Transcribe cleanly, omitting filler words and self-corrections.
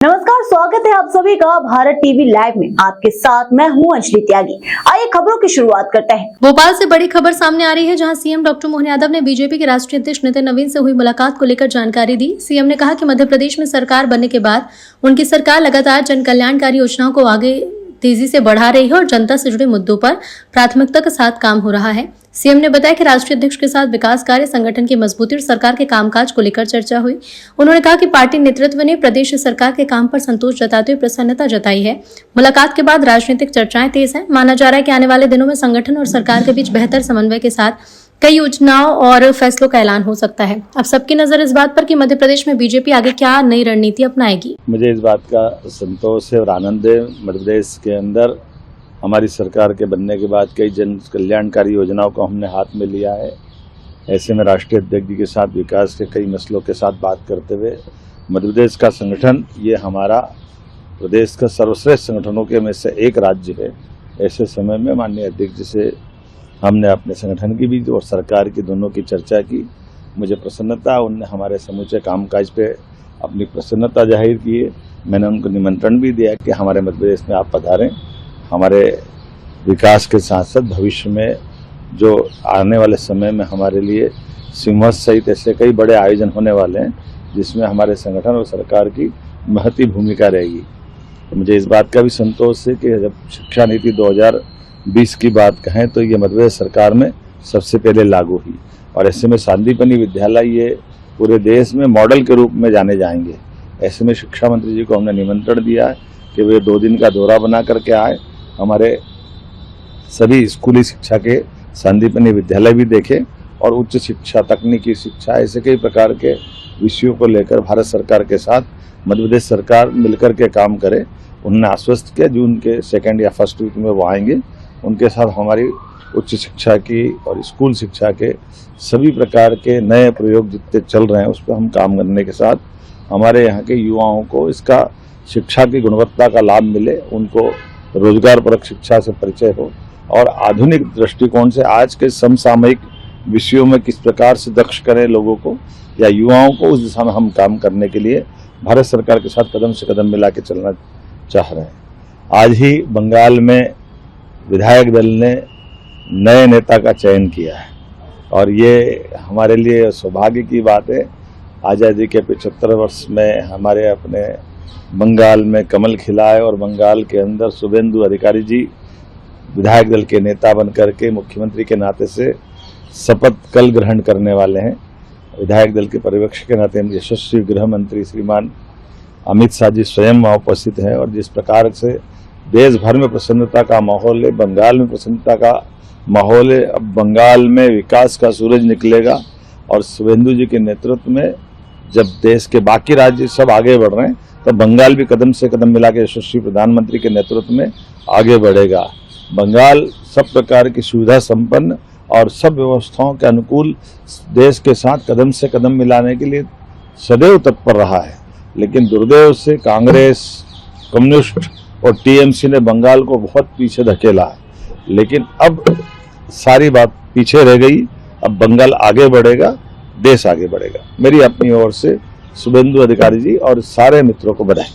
नमस्कार, स्वागत है आप सभी का भारत टीवी लाइव में। आपके साथ मैं हूं अंजलि त्यागी। आइए खबरों की शुरुआत करते हैं। भोपाल से बड़ी खबर सामने आ रही है, जहां सीएम डॉक्टर मोहन यादव ने बीजेपी के राष्ट्रीय अध्यक्ष नितिन नवीन से हुई मुलाकात को लेकर जानकारी दी। सीएम ने कहा कि मध्य प्रदेश में सरकार बनने के बाद उनकी सरकार लगातार जन कल्याणकारी योजनाओं को आगे तेजी से बढ़ा रही है और जनता से जुड़े मुद्दों पर प्राथमिकता के साथ काम हो रहा है। सीएम ने बताया कि राष्ट्रीय अध्यक्ष के साथ विकास कार्य, संगठन की मजबूती और सरकार के कामकाज को लेकर चर्चा हुई। उन्होंने कहा कि पार्टी नेतृत्व ने प्रदेश सरकार के काम पर संतोष जताते हुए प्रसन्नता जताई है। मुलाकात के बाद राजनीतिक चर्चाएं तेज हैं। माना जा रहा है कि आने वाले दिनों में संगठन और सरकार के बीच बेहतर समन्वय के साथ कई योजनाओं और फैसलों का ऐलान हो सकता है। अब सबकी नजर इस बात पर कि मध्य प्रदेश में बीजेपी आगे क्या नई रणनीति अपनाएगी। मुझे इस बात का संतोष है और आनंद है, मध्य प्रदेश के अंदर हमारी सरकार के बनने के बाद कई जन कल्याणकारी योजनाओं को हमने हाथ में लिया है। ऐसे में राष्ट्रीय अध्यक्ष जी के साथ विकास के कई मसलों के साथ बात करते हुए मध्य प्रदेश का संगठन ये हमारा प्रदेश का सर्वश्रेष्ठ संगठनों के में से एक राज्य है। ऐसे समय में माननीय अध्यक्ष जी से हमने अपने संगठन की भी और सरकार की दोनों की चर्चा की। मुझे प्रसन्नता, उनने हमारे समूचे कामकाज पे अपनी प्रसन्नता जाहिर की है। मैंने उनको निमंत्रण भी दिया कि हमारे मध्य प्रदेश में आप पधारें। हमारे विकास के साथ साथ भविष्य में जो आने वाले समय में हमारे लिए सिंहस्थ सहित ऐसे कई बड़े आयोजन होने वाले हैं, जिसमें हमारे संगठन और सरकार की महती भूमिका रहेगी। तो मुझे इस बात का भी संतोष है कि जब शिक्षा नीति 2020 की बात कहें तो ये मध्य प्रदेश सरकार में सबसे पहले लागू हुई और ऐसे में सांदीपनि विद्यालय ये पूरे देश में मॉडल के रूप में जाने जाएंगे। ऐसे में शिक्षा मंत्री जी को हमने निमंत्रण दिया है कि वे 2 दिन का दौरा बना करके आए, हमारे सभी स्कूली शिक्षा के सांदीपनि विद्यालय भी देखें और उच्च शिक्षा, तकनीकी शिक्षा, ऐसे कई प्रकार के विषयों को लेकर भारत सरकार के साथ मध्य प्रदेश सरकार मिलकर के काम करे। उन्होंने आश्वस्त किया जून के 2nd या 1st वीक में वो आएंगे। उनके साथ हमारी उच्च शिक्षा की और स्कूल शिक्षा के सभी प्रकार के नए प्रयोग जितने चल रहे हैं उस पर हम काम करने के साथ हमारे यहाँ के युवाओं को इसका शिक्षा की गुणवत्ता का लाभ मिले, उनको रोजगार परक शिक्षा से परिचय हो और आधुनिक दृष्टिकोण से आज के समसामयिक विषयों में किस प्रकार से दक्ष करें लोगों को या युवाओं को, उस दिशा में हम काम करने के लिए भारत सरकार के साथ कदम से कदम मिला के चलना चाह रहे हैं। आज ही बंगाल में विधायक दल ने नए नेता का चयन किया है और ये हमारे लिए सौभाग्य की बात है। आज़ादी के 75 वर्ष में हमारे अपने बंगाल में कमल खिला है और बंगाल के अंदर शुभेंदु अधिकारी जी विधायक दल के नेता बनकर के मुख्यमंत्री के नाते से शपथ कल ग्रहण करने वाले हैं। विधायक दल के पर्यवेक्षक के नाते यशस्वी गृह मंत्री श्रीमान अमित शाह जी स्वयं वहाँ उपस्थित हैं और जिस प्रकार से देश भर में प्रसन्नता का माहौल है, बंगाल में प्रसन्नता का माहौल है। अब बंगाल में विकास का सूरज निकलेगा और शुभेंदु जी के नेतृत्व में जब देश के बाकी राज्य सब आगे बढ़ रहे हैं तो बंगाल भी कदम से कदम मिला के यशस्वी प्रधानमंत्री के नेतृत्व में आगे बढ़ेगा। बंगाल सब प्रकार की सुविधा संपन्न और सब व्यवस्थाओं के अनुकूल देश के साथ कदम से कदम मिलाने के लिए सदैव तत्पर रहा है, लेकिन दुर्दैव से कांग्रेस, कम्युनिस्ट और टीएमसी ने बंगाल को बहुत पीछे धकेला है। लेकिन अब सारी बात पीछे रह गई, अब बंगाल आगे बढ़ेगा, देश आगे बढ़ेगा। मेरी अपनी ओर से शुभेंदु अधिकारी जी और सारे मित्रों को बधाई।